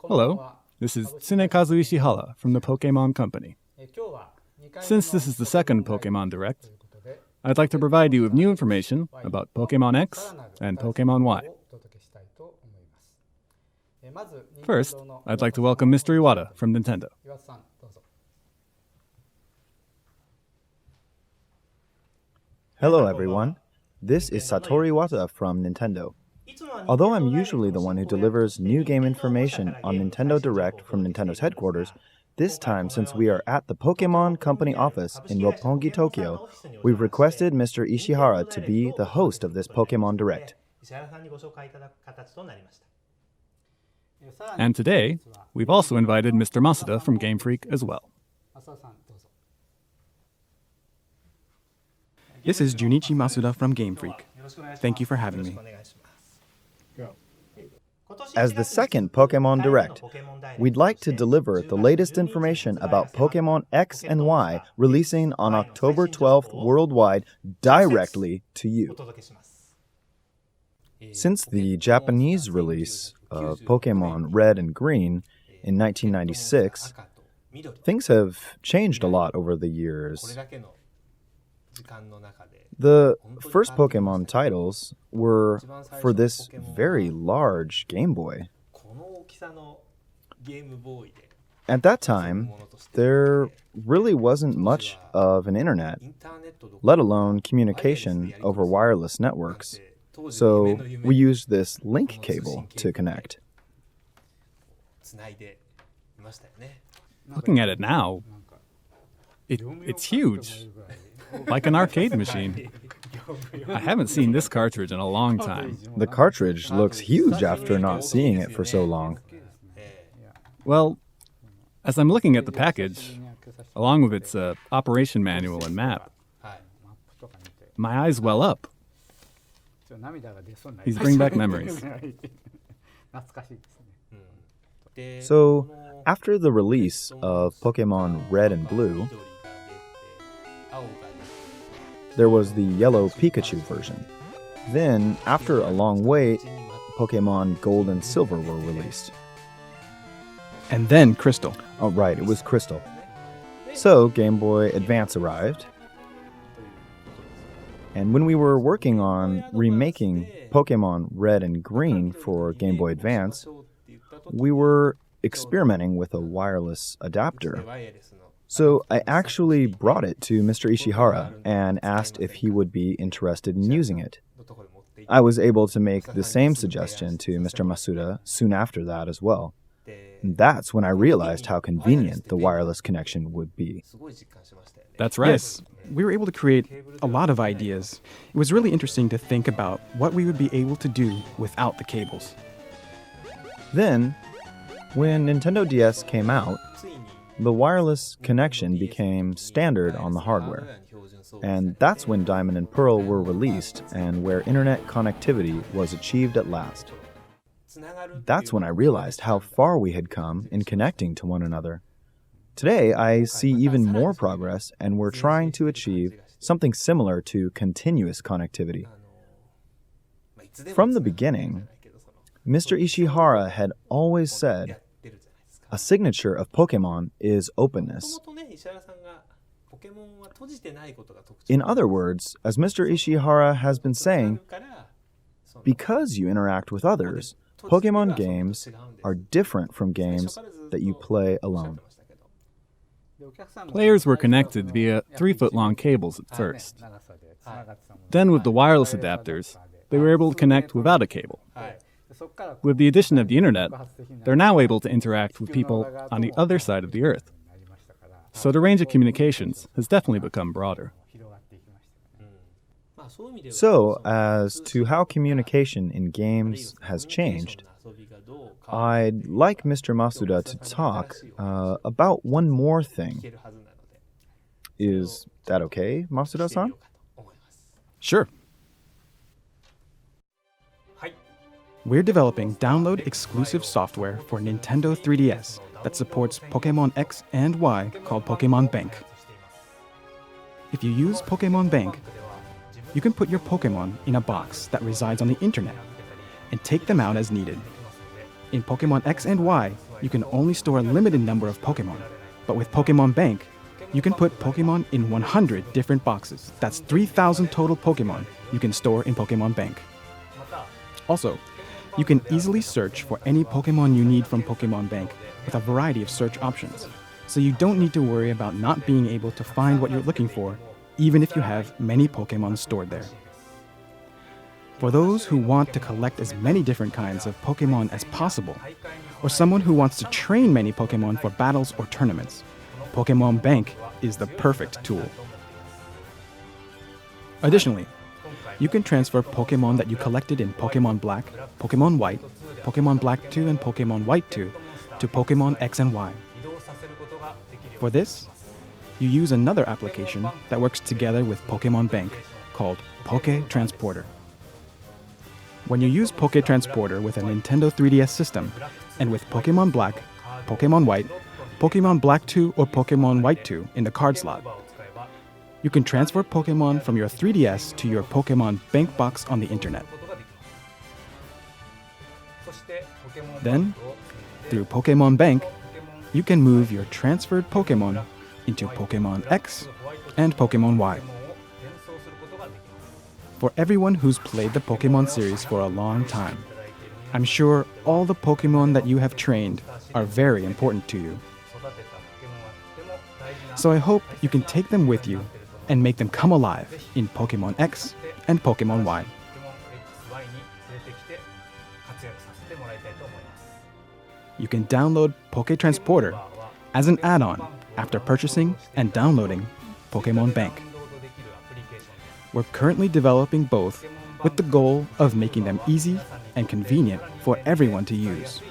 Hello, this is Tsunekazu Ishihara from the Pokémon Company. Since this is the second Pokémon Direct, I'd like to provide you with new information about Pokémon X and Pokémon Y. First, I'd like to welcome Mr. Iwata from Nintendo. Hello everyone, this is Satoru Iwata from Nintendo. Although I'm usually the one who delivers new game information on Nintendo Direct from Nintendo's headquarters, this time, since we are at the Pokémon Company office in Roppongi, Tokyo, we've requested Mr. Ishihara to be the host of this Pokémon Direct. And today, we've also invited Mr. Masuda from Game Freak as well. This is Junichi Masuda from Game Freak. Thank you for having me. As the second Pokémon Direct, we'd like to deliver the latest information about Pokémon X and Y releasing on October 12th worldwide directly to you. Since the Japanese release of Pokémon Red and Green in 1996, things have changed a lot over the years. The first Pokémon titles were for this very large Game Boy. At that time, there really wasn't much of an internet, let alone communication over wireless networks, so we used this link cable to connect. Looking at it now, it's huge. Like an arcade machine. I haven't seen this cartridge in a long time. The cartridge looks huge after not seeing it for so long. Well, as I'm looking at the package, along with its operation manual and map, my eyes well up. These bring back memories. So, after the release of Pokémon Red and Blue, there was the yellow Pikachu version. Then, after a long wait, Pokémon Gold and Silver were released. And then Crystal. Oh, right, it was Crystal. So, Game Boy Advance arrived. And when we were working on remaking Pokémon Red and Green for Game Boy Advance, we were experimenting with a wireless adapter. So I actually brought it to Mr. Ishihara and asked if he would be interested in using it. I was able to make the same suggestion to Mr. Masuda soon after that as well. And that's when I realized how convenient the wireless connection would be. That's right. Yes, we were able to create a lot of ideas. It was really interesting to think about what we would be able to do without the cables. Then, when Nintendo DS came out, the wireless connection became standard on the hardware. And that's when Diamond and Pearl were released and where internet connectivity was achieved at last. That's when I realized how far we had come in connecting to one another. Today, I see even more progress, and we're trying to achieve something similar to continuous connectivity. From the beginning, Mr. Ishihara had always said, a signature of Pokémon is openness. In other words, as Mr. Ishihara has been saying, because you interact with others, Pokémon games are different from games that you play alone. Players were connected via 3-foot-long cables at first. Then with the wireless adapters, they were able to connect without a cable. With the addition of the internet, they're now able to interact with people on the other side of the Earth. So the range of communications has definitely become broader. So, as to how communication in games has changed, I'd like Mr. Masuda to talk about one more thing. Is that okay, Masuda-san? Sure. We're developing download-exclusive software for Nintendo 3DS that supports Pokémon X and Y called Pokémon Bank. If you use Pokémon Bank, you can put your Pokémon in a box that resides on the internet and take them out as needed. In Pokémon X and Y, you can only store a limited number of Pokémon. But with Pokémon Bank, you can put Pokémon in 100 different boxes. That's 3,000 total Pokémon you can store in Pokémon Bank. Also, you can easily search for any Pokémon you need from Pokémon Bank with a variety of search options. So you don't need to worry about not being able to find what you're looking for, even if you have many Pokémon stored there. For those who want to collect as many different kinds of Pokémon as possible, or someone who wants to train many Pokémon for battles or tournaments, Pokémon Bank is the perfect tool. Additionally, you can transfer Pokémon that you collected in Pokémon Black, Pokémon White, Pokémon Black 2, and Pokémon White 2 to Pokémon X and Y. For this, you use another application that works together with Pokémon Bank called Poké Transporter. When you use Poké Transporter with a Nintendo 3DS system and with Pokémon Black, Pokémon White, Pokémon Black 2, or Pokémon White 2 in the card slot, you can transfer Pokémon from your 3DS to your Pokémon Bank box on the internet. Then, through Pokémon Bank, you can move your transferred Pokémon into Pokémon X and Pokémon Y. For everyone who's played the Pokémon series for a long time, I'm sure all the Pokémon that you have trained are very important to you. So I hope you can take them with you and make them come alive in Pokémon X and Pokémon Y. You can download Poké Transporter as an add-on after purchasing and downloading Pokémon Bank. We're currently developing both with the goal of making them easy and convenient for everyone to use.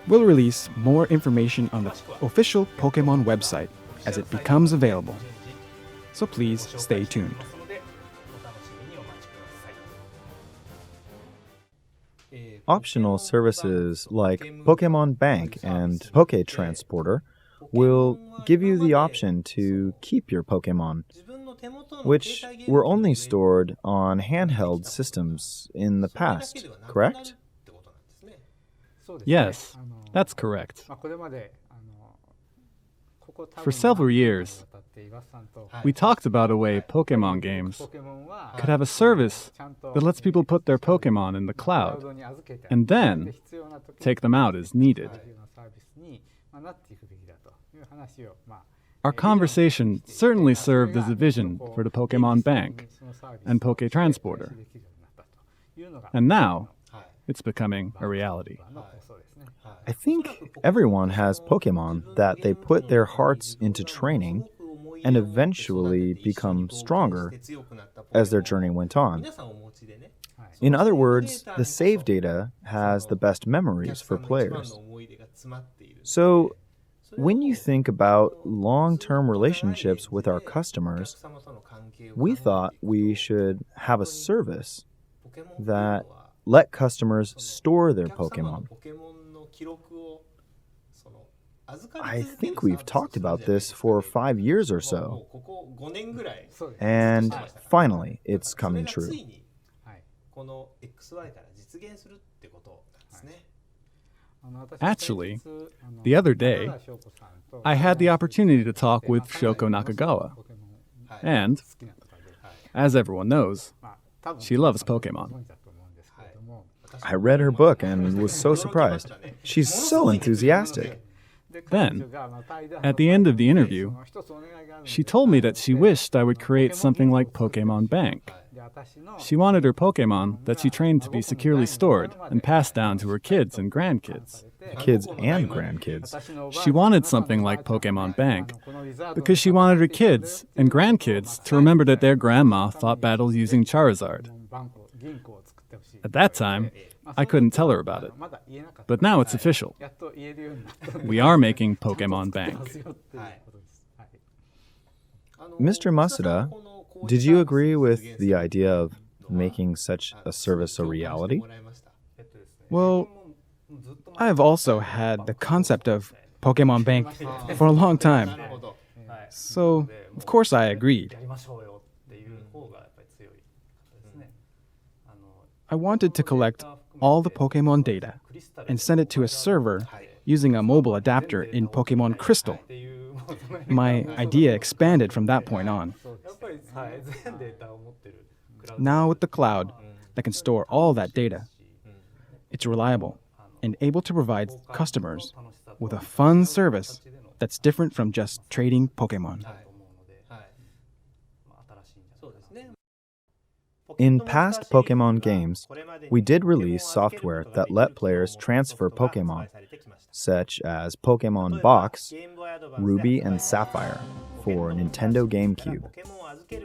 We'll release more information on the official Pokémon website as it becomes available. So please stay tuned. Optional services like Pokémon Bank and Poké Transporter will give you the option to keep your Pokémon, which were only stored on handheld systems in the past, correct? Yes, that's correct. For several years, we talked about a way Pokémon games could have a service that lets people put their Pokémon in the cloud and then take them out as needed. Our conversation certainly served as a vision for the Pokémon Bank and Poké Transporter. And now, it's becoming a reality. I think everyone has Pokémon that they put their hearts into training and eventually become stronger as their journey went on. In other words, the save data has the best memories for players. So, when you think about long-term relationships with our customers, we thought we should have a service that let customers store their Pokémon. I think we've talked about this for 5 years or so. And finally, it's coming true. Actually, the other day, I had the opportunity to talk with Shoko Nakagawa. And, as everyone knows, she loves Pokémon. I read her book and was so surprised. She's so enthusiastic. Then, at the end of the interview, she told me that she wished I would create something like Pokémon Bank. She wanted her Pokémon that she trained to be securely stored and passed down to her kids and grandkids. Kids and grandkids. She wanted something like Pokémon Bank because she wanted her kids and grandkids to remember that their grandma fought battles using Charizard. At that time, I couldn't tell her about it. But now it's official. We are making Pokémon Bank. Mr. Masuda, did you agree with the idea of making such a service a reality? Well, I've also had the concept of Pokémon Bank for a long time. So, of course I agreed. I wanted to collect all the Pokemon data and send it to a server using a mobile adapter in Pokemon Crystal. My idea expanded from that point on. Now with the cloud that can store all that data, it's reliable and able to provide customers with a fun service that's different from just trading Pokemon. In past Pokemon games, we did release software that let players transfer Pokemon, such as Pokemon Box, Ruby and Sapphire for Nintendo GameCube,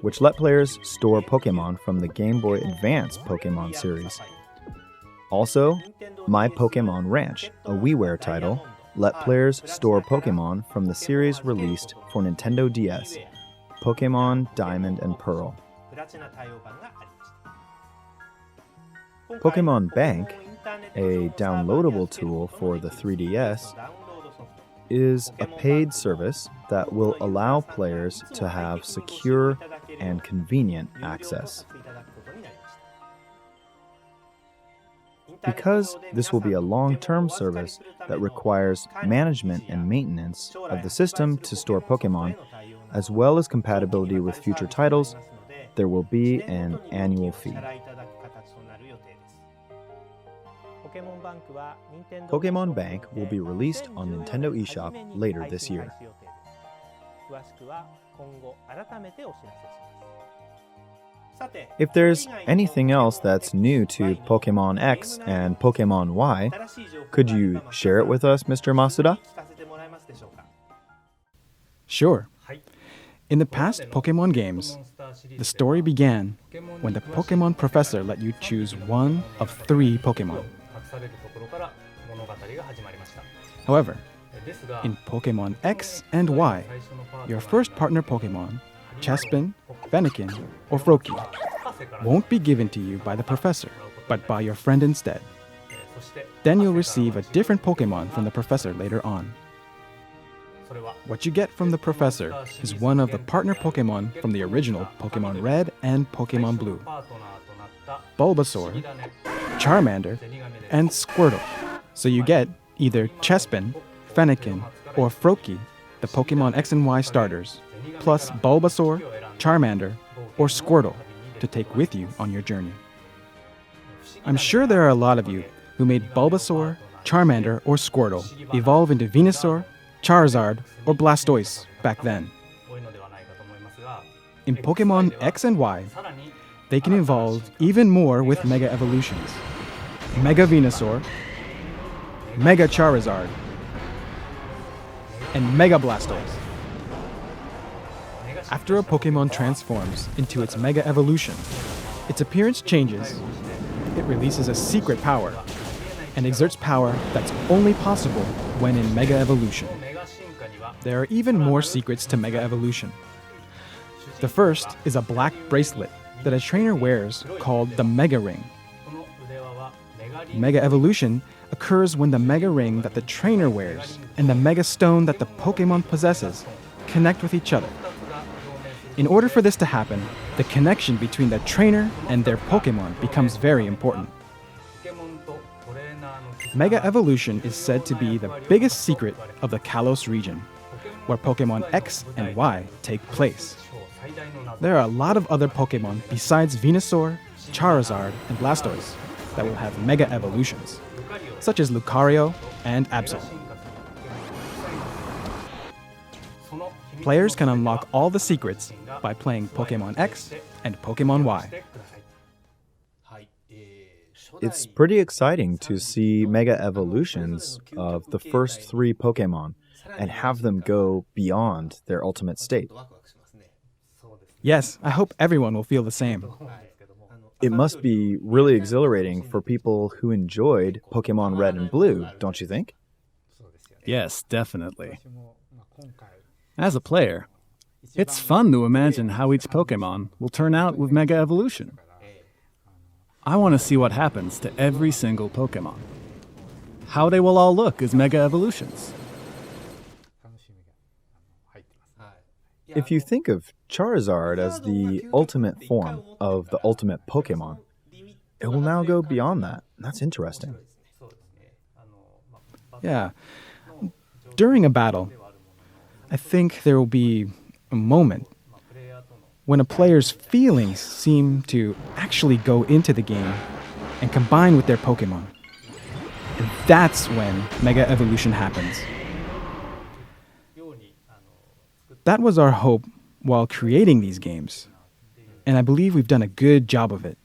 which let players store Pokemon from the Game Boy Advance Pokemon series. Also, My Pokemon Ranch, a WiiWare title, let players store Pokemon from the series released for Nintendo DS, Pokémon Diamond and Pearl. Pokémon Bank, a downloadable tool for the 3DS, is a paid service that will allow players to have secure and convenient access. Because this will be a long-term service that requires management and maintenance of the system to store Pokemon, as well as compatibility with future titles, there will be an annual fee. Pokémon Bank will be released on Nintendo eShop later this year. If there's anything else that's new to Pokémon X and Pokémon Y, could you share it with us, Mr. Masuda? Sure. In the past Pokemon games, the story began when the Pokemon Professor let you choose one of 3 Pokemon. However, in Pokemon X and Y, your first partner Pokemon, Chespin, Fennekin, or Froakie, won't be given to you by the professor, but by your friend instead. Then you'll receive a different Pokemon from the professor later on. What you get from the professor is one of the partner Pokemon from the original Pokemon Red and Pokemon Blue: Bulbasaur, Charmander, and Squirtle. So you get either Chespin, Fennekin, or Froakie, the Pokemon X and Y starters, plus Bulbasaur, Charmander, or Squirtle to take with you on your journey. I'm sure there are a lot of you who made Bulbasaur, Charmander, or Squirtle evolve into Venusaur, Charizard, or Blastoise back then. In Pokemon X and Y, they can evolve even more with Mega Evolutions: Mega Venusaur, Mega Charizard, and Mega Blastoise. After a Pokemon transforms into its Mega Evolution, its appearance changes, it releases a secret power, and exerts power that's only possible when in Mega Evolution. There are even more secrets to Mega Evolution. The first is a black bracelet that a trainer wears called the Mega Ring. Mega Evolution occurs when the Mega Ring that the trainer wears and the Mega Stone that the Pokemon possesses connect with each other. In order for this to happen, the connection between the trainer and their Pokemon becomes very important. Mega Evolution is said to be the biggest secret of the Kalos region, where Pokemon X and Y take place. There are a lot of other Pokemon besides Venusaur, Charizard, and Blastoise that will have Mega Evolutions, such as Lucario and Absol. Players can unlock all the secrets by playing Pokemon X and Pokemon Y. It's pretty exciting to see Mega Evolutions of the first 3 Pokemon and have them go beyond their ultimate state. Yes, I hope everyone will feel the same. It must be really exhilarating for people who enjoyed Pokemon Red and Blue, don't you think? Yes, definitely. As a player, it's fun to imagine how each Pokemon will turn out with Mega Evolution. I want to see what happens to every single Pokemon. How they will all look as Mega Evolutions. If you think of Charizard as the ultimate form of the ultimate Pokemon, It will now go beyond that. That's interesting. Yeah. During a battle, I think there will be a moment when a player's feelings seem to actually go into the game and combine with their Pokemon. And that's when Mega Evolution happens. That was our hope while creating these games, and I believe we've done a good job of it.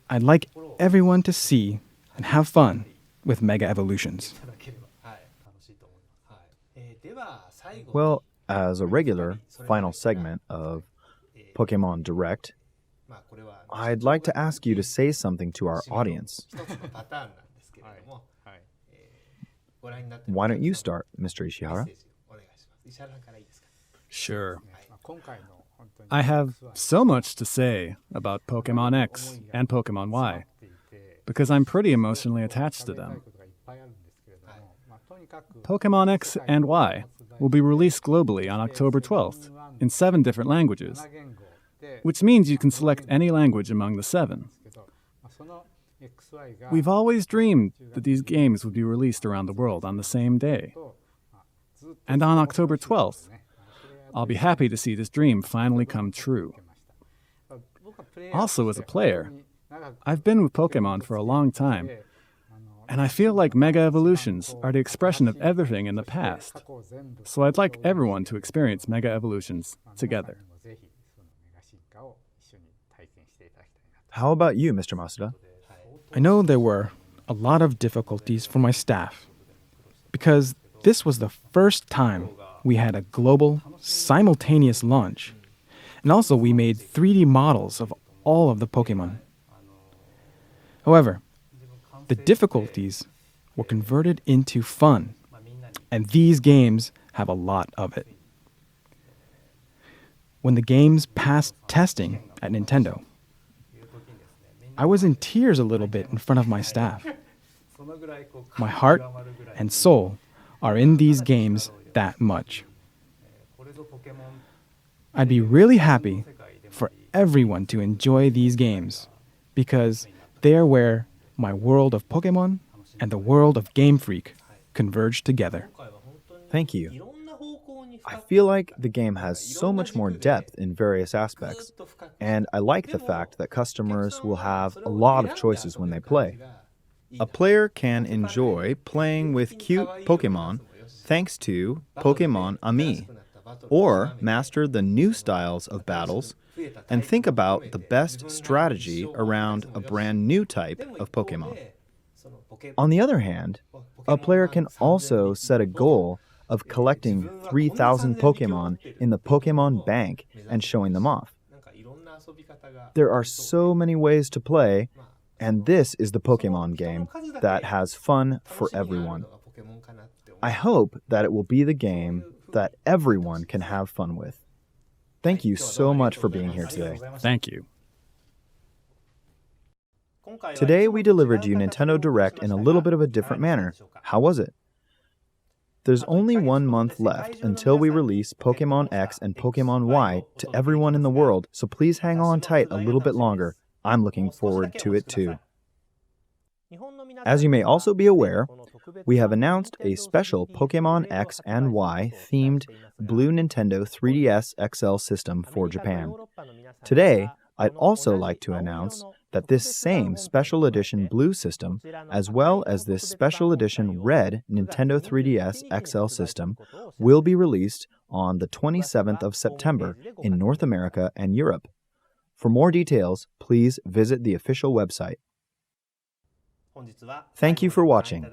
I'd like everyone to see and have fun with Mega Evolutions. Well, as a regular final segment of Pokémon Direct, I'd like to ask you to say something to our audience. Why don't you start, Mr. Ishihara? Sure. I have so much to say about Pokémon X and Pokémon Y, because I'm pretty emotionally attached to them. Pokémon X and Y will be released globally on October 12th in 7 different languages, which means you can select any language among the 7. We've always dreamed that these games would be released around the world on the same day. And on October 12th, I'll be happy to see this dream finally come true. Also, as a player, I've been with Pokémon for a long time, and I feel like Mega Evolutions are the expression of everything in the past. So I'd like everyone to experience Mega Evolutions together. How about you, Mr. Masuda? I know there were a lot of difficulties for my staff, because this was the first time we had a global, simultaneous launch. And also we made 3D models of all of the Pokemon. However, the difficulties were converted into fun, and these games have a lot of it. When the games passed testing at Nintendo, I was in tears a little bit in front of my staff. My heart and soul are in these games that much. I'd be really happy for everyone to enjoy these games, because they are where my world of Pokemon and the world of Game Freak converge together. Thank you. I feel like the game has so much more depth in various aspects, and I like the fact that customers will have a lot of choices when they play. A player can enjoy playing with cute Pokemon thanks to Pokémon Ami, or master the new styles of battles and think about the best strategy around a brand new type of Pokemon. On the other hand, a player can also set a goal of collecting 3,000 Pokemon in the Pokemon Bank and showing them off. There are so many ways to play, and this is the Pokemon game that has fun for everyone. I hope that it will be the game that everyone can have fun with. Thank you so much for being here today. Thank you. Today we delivered you Nintendo Direct in a little bit of a different manner. How was it? There's only 1 month left until we release Pokémon X and Pokémon Y to everyone in the world, so please hang on tight a little bit longer. I'm looking forward to it too. As you may also be aware, we have announced a special Pokémon X and Y themed Blue Nintendo 3DS XL system for Japan. Today, I'd also like to announce that this same special edition Blue system, as well as this special edition Red Nintendo 3DS XL system, will be released on the 27th of September in North America and Europe. For more details, please visit the official website. Thank you for watching.